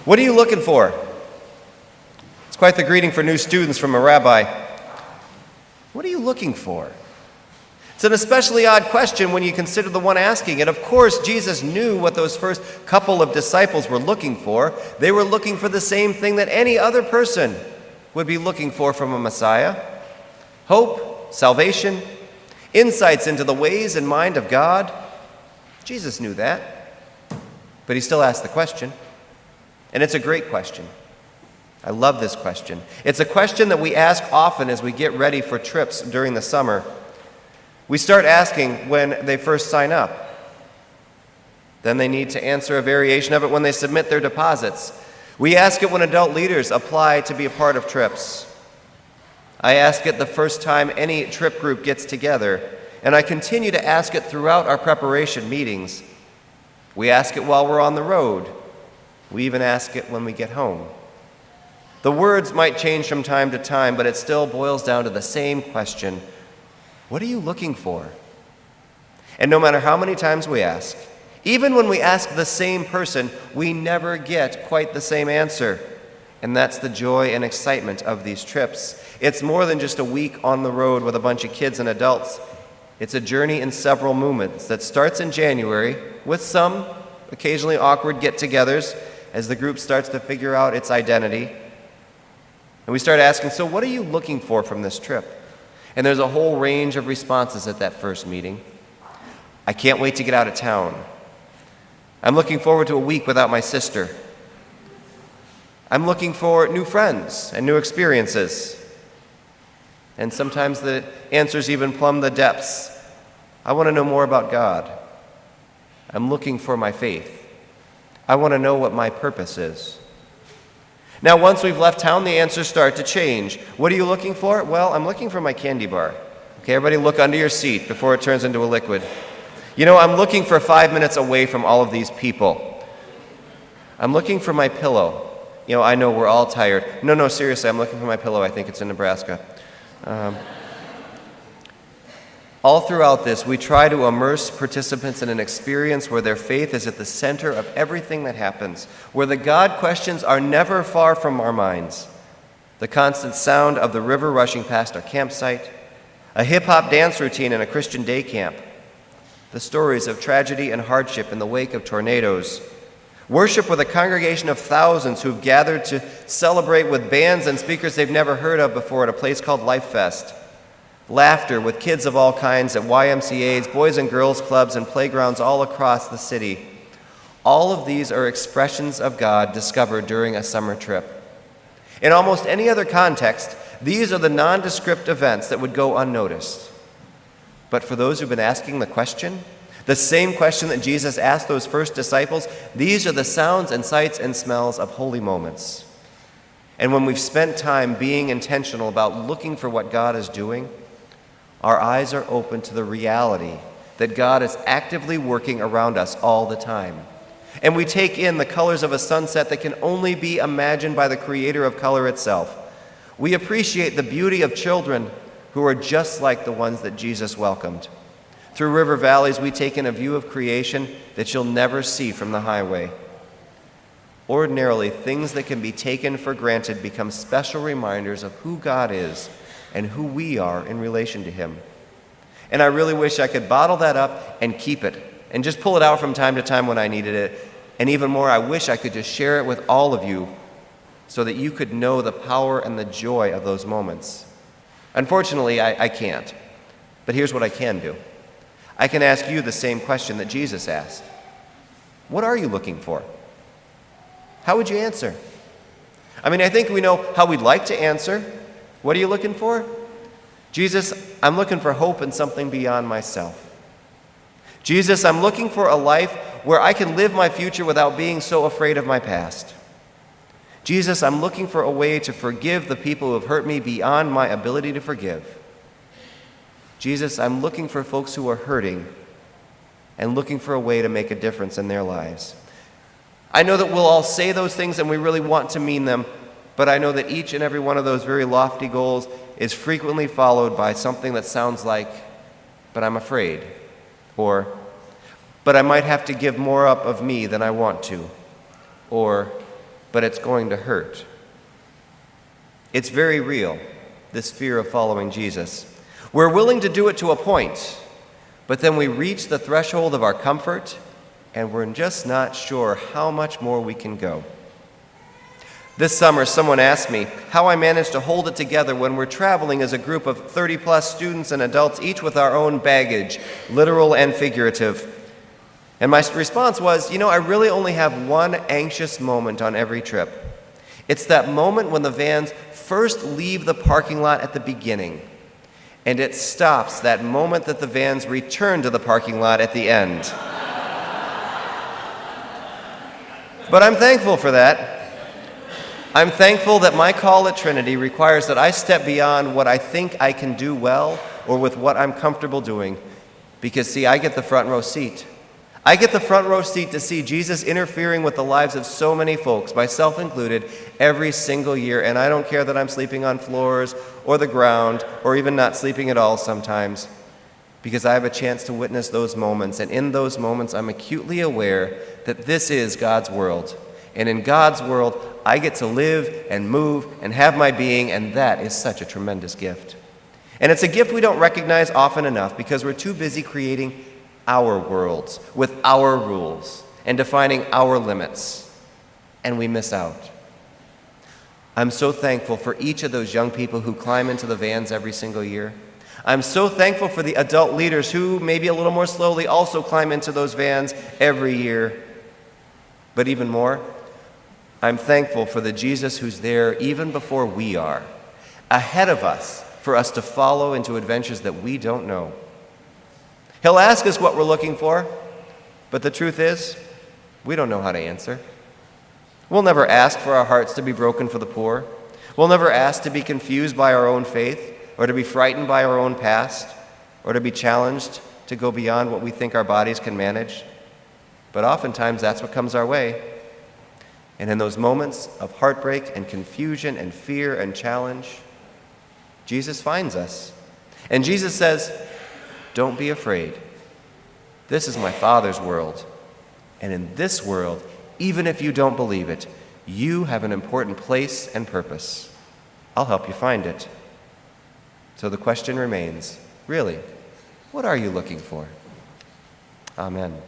What are you looking for? It's quite the greeting for new students from a rabbi. What are you looking for? It's an especially odd question when you consider the one asking it. Of course, Jesus knew what those first couple of disciples were looking for. They were looking for the same thing that any other person would be looking for from a Messiah: hope, salvation, insights into the ways and mind of God. Jesus knew that, but he still asked the question. And it's a great question. I love this question. It's a question that we ask often as we get ready for trips during the summer. We start asking when they first sign up. Then they need to answer a variation of it when they submit their deposits. We ask it when adult leaders apply to be a part of trips. I ask it the first time any trip group gets together, and I continue to ask it throughout our preparation meetings. We ask it while we're on the road. We even ask it when we get home. The words might change from time to time, but it still boils down to the same question: what are you looking for? And no matter how many times we ask, even when we ask the same person, we never get quite the same answer. And that's the joy and excitement of these trips. It's more than just a week on the road with a bunch of kids and adults. It's a journey in several movements that starts in January with some occasionally awkward get-togethers as the group starts to figure out its identity. And we start asking, so what are you looking for from this trip? And there's a whole range of responses at that first meeting. I can't wait to get out of town. I'm looking forward to a week without my sister. I'm looking for new friends and new experiences. And sometimes the answers even plumb the depths. I want to know more about God. I'm looking for my faith. I want to know what my purpose is. Now, once we've left town, the answers start to change. What are you looking for? Well, I'm looking for my candy bar. Okay, everybody look under your seat before it turns into a liquid. You know, I'm looking for 5 minutes away from all of these people. I'm looking for my pillow. You know, I know we're all tired. No, seriously, I'm looking for my pillow. I think it's in Nebraska. All throughout this, we try to immerse participants in an experience where their faith is at the center of everything that happens, where the God questions are never far from our minds. The constant sound of the river rushing past our campsite, a hip-hop dance routine in a Christian day camp, the stories of tragedy and hardship in the wake of tornadoes, worship with a congregation of thousands who've gathered to celebrate with bands and speakers they've never heard of before at a place called Life Fest, laughter with kids of all kinds at YMCAs, Boys and Girls Clubs, and playgrounds all across the city. All of these are expressions of God discovered during a summer trip. In almost any other context, these are the nondescript events that would go unnoticed. But for those who've been asking the question, the same question that Jesus asked those first disciples, these are the sounds and sights and smells of holy moments. And when we've spent time being intentional about looking for what God is doing, our eyes are open to the reality that God is actively working around us all the time. And we take in the colors of a sunset that can only be imagined by the creator of color itself. We appreciate the beauty of children who are just like the ones that Jesus welcomed. Through river valleys, we take in a view of creation that you'll never see from the highway. Ordinarily, things that can be taken for granted become special reminders of who God is and who we are in relation to him. And I really wish I could bottle that up and keep it and just pull it out from time to time when I needed it. And even more, I wish I could just share it with all of you so that you could know the power and the joy of those moments. Unfortunately, I can't. But here's what I can do. I can ask you the same question that Jesus asked. What are you looking for? How would you answer? I mean, I think we know how we'd like to answer. What are you looking for? Jesus, I'm looking for hope in something beyond myself. Jesus, I'm looking for a life where I can live my future without being so afraid of my past. Jesus, I'm looking for a way to forgive the people who have hurt me beyond my ability to forgive. Jesus, I'm looking for folks who are hurting and looking for a way to make a difference in their lives. I know that we'll all say those things and we really want to mean them, but I know that each and every one of those very lofty goals is frequently followed by something that sounds like, but I'm afraid, or, but I might have to give more up of me than I want to, or, but it's going to hurt. It's very real, this fear of following Jesus. We're willing to do it to a point, but then we reach the threshold of our comfort, and we're just not sure how much more we can go. This summer, someone asked me how I managed to hold it together when we're traveling as a group of 30-plus students and adults, each with our own baggage, literal and figurative. And my response was, I really only have one anxious moment on every trip. It's that moment when the vans first leave the parking lot at the beginning, and it stops that moment that the vans return to the parking lot at the end. But I'm thankful for that. I'm thankful that my call at Trinity requires that I step beyond what I think I can do well or with what I'm comfortable doing, because, see, I get the front row seat. I get the front row seat to see Jesus interfering with the lives of so many folks, myself included, every single year, and I don't care that I'm sleeping on floors or the ground or even not sleeping at all sometimes, because I have a chance to witness those moments, and in those moments I'm acutely aware that this is God's world. And in God's world, I get to live and move and have my being, and that is such a tremendous gift. And it's a gift we don't recognize often enough because we're too busy creating our worlds with our rules and defining our limits, and we miss out. I'm so thankful for each of those young people who climb into the vans every single year. I'm so thankful for the adult leaders who, maybe a little more slowly, also climb into those vans every year. But even more, I'm thankful for the Jesus who's there even before we are, ahead of us, for us to follow into adventures that we don't know. He'll ask us what we're looking for, but the truth is, we don't know how to answer. We'll never ask for our hearts to be broken for the poor. We'll never ask to be confused by our own faith, or to be frightened by our own past, or to be challenged to go beyond what we think our bodies can manage. But oftentimes that's what comes our way. And in those moments of heartbreak and confusion and fear and challenge, Jesus finds us. And Jesus says, "Don't be afraid. This is my Father's world. And in this world, even if you don't believe it, you have an important place and purpose. I'll help you find it." So the question remains, really, what are you looking for? Amen.